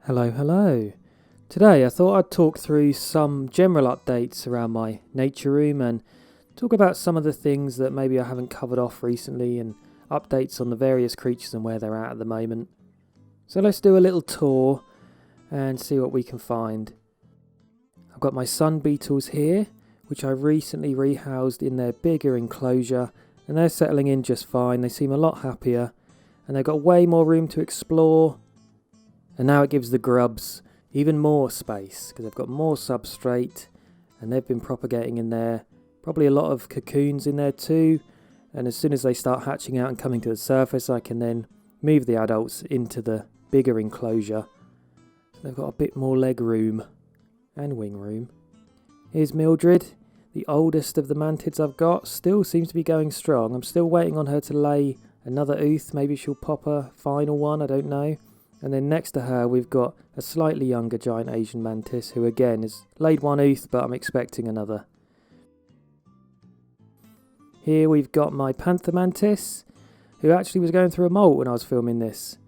Hello, hello. Today I thought I'd talk through some general updates around my nature room and talk about some of the things that maybe I haven't covered off recently and updates on the various creatures and where they're at the moment. So let's do a little tour and see what we can find. I've got my sun beetles here, which I recently rehoused in their bigger enclosure, and they're settling in just fine. They seem a lot happier and they've got way more room to explore. And now it gives the grubs even more space because they've got more substrate and they've been propagating in there. Probably a lot of cocoons in there too. And as soon as they start hatching out and coming to the surface, I can then move the adults into the bigger enclosure. So they've got a bit more leg room and wing room. Here's Mildred, the oldest of the mantids I've got. Still seems to be going strong. I'm still waiting on her to lay another ooth. Maybe she'll pop a final one, I don't know. And then next to her we've got a slightly younger giant Asian mantis who again has laid one ooth, but I'm expecting another. Here we've got my panther mantis, who actually was going through a molt when I was filming this.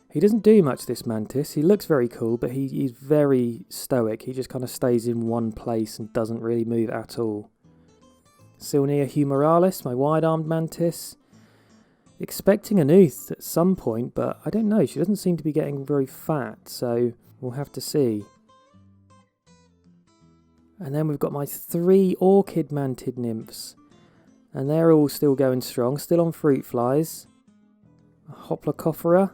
He doesn't do much, this mantis. He looks very cool, but he's very stoic. He just kind of stays in one place and doesn't really move at all. Silnea humoralis, my wide-armed mantis. Expecting an ooth at some point, but I don't know, she doesn't seem to be getting very fat, so we'll have to see. And then we've got my 3 orchid mantid nymphs, and they're all still going strong, still on fruit flies. Hoplocophora.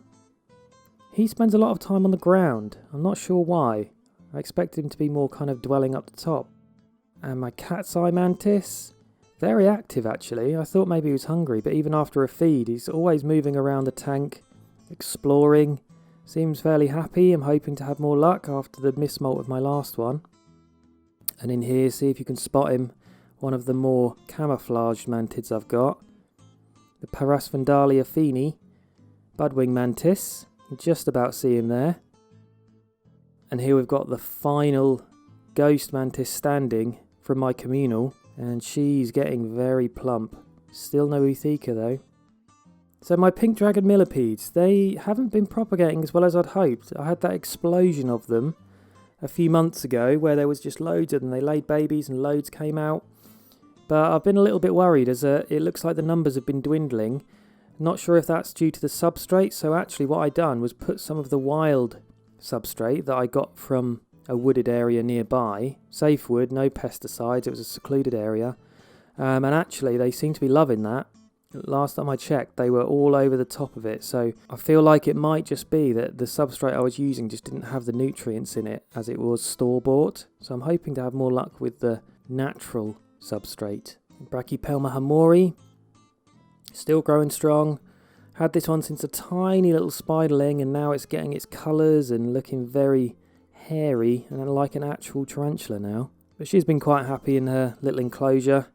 He spends a lot of time on the ground, I'm not sure why. I expect him to be more kind of dwelling up the top. And my cat's eye mantis. Very active actually. I thought maybe he was hungry, but even after a feed he's always moving around the tank, exploring. Seems fairly happy. I'm hoping to have more luck after the mismolt of my last one. And in here, see if you can spot him, one of the more camouflaged mantids I've got. The Parasvandalia fini, budwing mantis. You can just about see him there. And here we've got the final ghost mantis standing from my communal. And she's getting very plump. Still no Utheka though. So my pink dragon millipedes, they haven't been propagating as well as I'd hoped. I had that explosion of them a few months ago where there was just loads of them. They laid babies and loads came out. But I've been a little bit worried as it looks like the numbers have been dwindling. Not sure if that's due to the substrate. So actually what I done was put some of the wild substrate that I got from a wooded area nearby, safe wood, no pesticides, it was a secluded area, and actually they seem to be loving that. Last time I checked they were all over the top of it, so I feel like it might just be that the substrate I was using just didn't have the nutrients in it as it was store-bought, so I'm hoping to have more luck with the natural substrate. Brachypelma hamori, still growing strong. Had this one since a tiny little spiderling and now it's getting its colours and looking very hairy and like an actual tarantula now. But she's been quite happy in her little enclosure.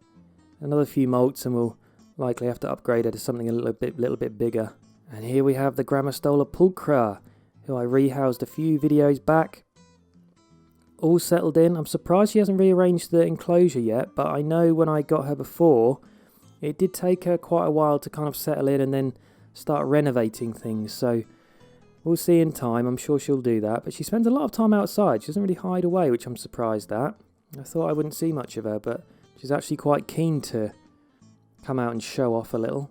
Another few molts and we'll likely have to upgrade her to something a little bit bigger. And here we have the Gramostola Pulcra, who I rehoused a few videos back. All settled in. I'm surprised she hasn't rearranged the enclosure yet, but I know when I got her before, it did take her quite a while to kind of settle in and then start renovating things, so we'll see in time. I'm sure she'll do that, but she spends a lot of time outside. She doesn't really hide away, which I'm surprised at. I thought I wouldn't see much of her, but she's actually quite keen to come out and show off a little.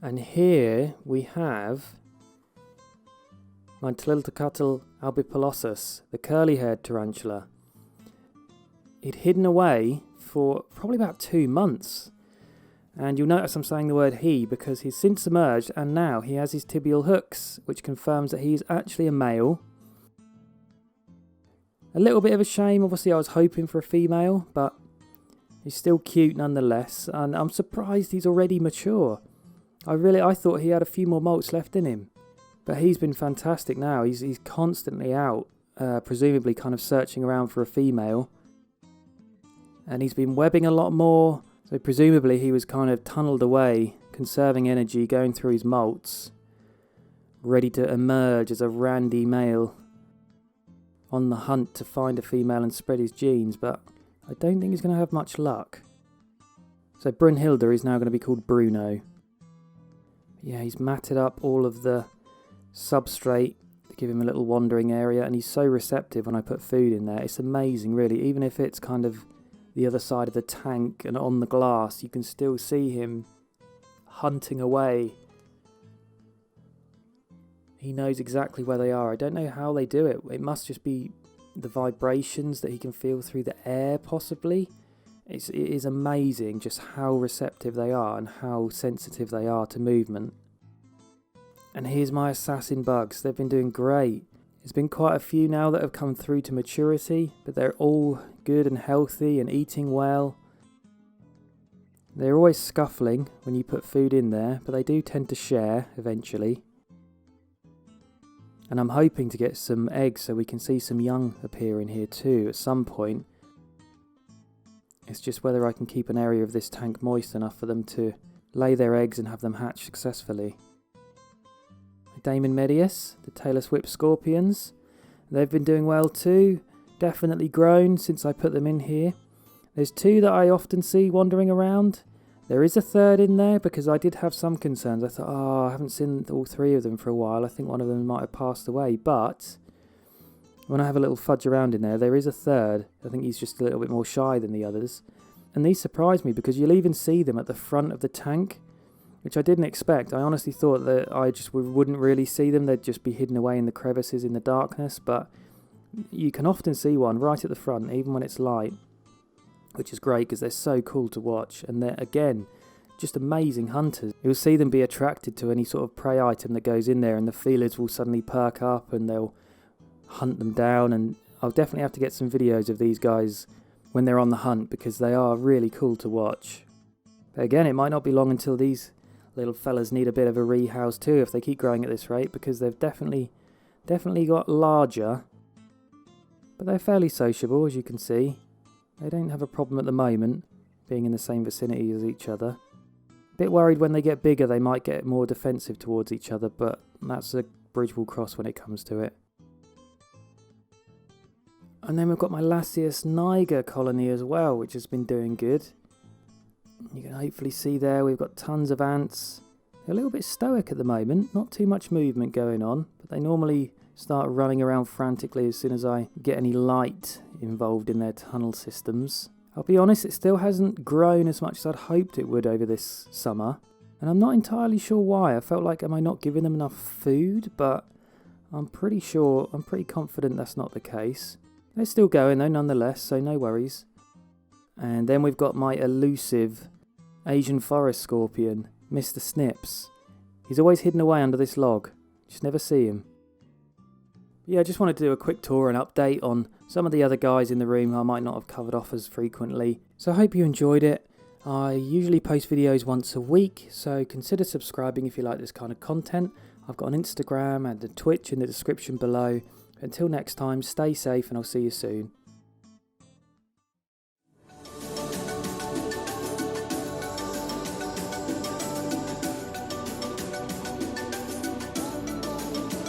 And here we have my Tliltocutal albipolosus, the curly-haired tarantula. He'd hidden away for probably about 2 months. And you'll notice I'm saying the word he because he's since emerged and now he has his tibial hooks, which confirms that he's actually a male. A little bit of a shame, obviously I was hoping for a female, but he's still cute nonetheless, and I'm surprised he's already mature. I thought he had a few more molts left in him, but he's been fantastic now. He's constantly out, presumably kind of searching around for a female, and he's been webbing a lot more. So presumably he was kind of tunnelled away, conserving energy, going through his molts, ready to emerge as a randy male on the hunt to find a female and spread his genes, but I don't think he's going to have much luck. So Brunhilde is now going to be called Bruno. Yeah, he's matted up all of the substrate to give him a little wandering area, and he's so receptive when I put food in there. It's amazing, really. Even if it's kind of the other side of the tank and on the glass, you can still see him hunting away. He knows exactly where they are. I don't know how they do it. It must just be the vibrations that he can feel through the air, possibly. It is amazing just how receptive they are and how sensitive they are to movement. And here's my assassin bugs. They've been doing great. There's been quite a few now that have come through to maturity, but they're all good and healthy and eating well. They're always scuffling when you put food in there, but they do tend to share eventually. And I'm hoping to get some eggs so we can see some young appear in here too at some point. It's just whether I can keep an area of this tank moist enough for them to lay their eggs and have them hatch successfully. Damon Medius, the tailless whip scorpions. They've been doing well too. Definitely grown since I put them in here. There's two that I often see wandering around. There is a third in there because I did have some concerns. I thought, I haven't seen all three of them for a while. I think one of them might have passed away. But when I have a little fudge around in there, there is a third. I think he's just a little bit more shy than the others. And these surprise me because you'll even see them at the front of the tank, which I didn't expect. I honestly thought that I just wouldn't really see them. They'd just be hidden away in the crevices in the darkness. But you can often see one right at the front, even when it's light, which is great because they're so cool to watch. And they're, again, just amazing hunters. You'll see them be attracted to any sort of prey item that goes in there, and the feelers will suddenly perk up and they'll hunt them down. And I'll definitely have to get some videos of these guys when they're on the hunt because they are really cool to watch. But again, it might not be long until these little fellas need a bit of a rehouse too if they keep growing at this rate, because they've definitely got larger. But they're fairly sociable, as you can see. They don't have a problem at the moment, being in the same vicinity as each other. A bit worried when they get bigger they might get more defensive towards each other, but that's a bridge we'll cross when it comes to it. And then we've got my Lasius niger colony as well, which has been doing good. You can hopefully see there we've got tons of ants. They're a little bit stoic at the moment, not too much movement going on, but they normally start running around frantically as soon as I get any light involved in their tunnel systems. I'll be honest, it still hasn't grown as much as I'd hoped it would over this summer, and I'm not entirely sure why. I felt like, am I not giving them enough food? But I'm pretty confident that's not the case. They're still going though nonetheless, so no worries. And then we've got my elusive Asian forest scorpion, Mr. Snips. He's always hidden away under this log, just never see him. Yeah, I just wanted to do a quick tour and update on some of the other guys in the room who I might not have covered off as frequently. So I hope you enjoyed it. I usually post videos once a week, so consider subscribing if you like this kind of content. I've got an Instagram and a Twitch in the description below. Until next time, stay safe and I'll see you soon.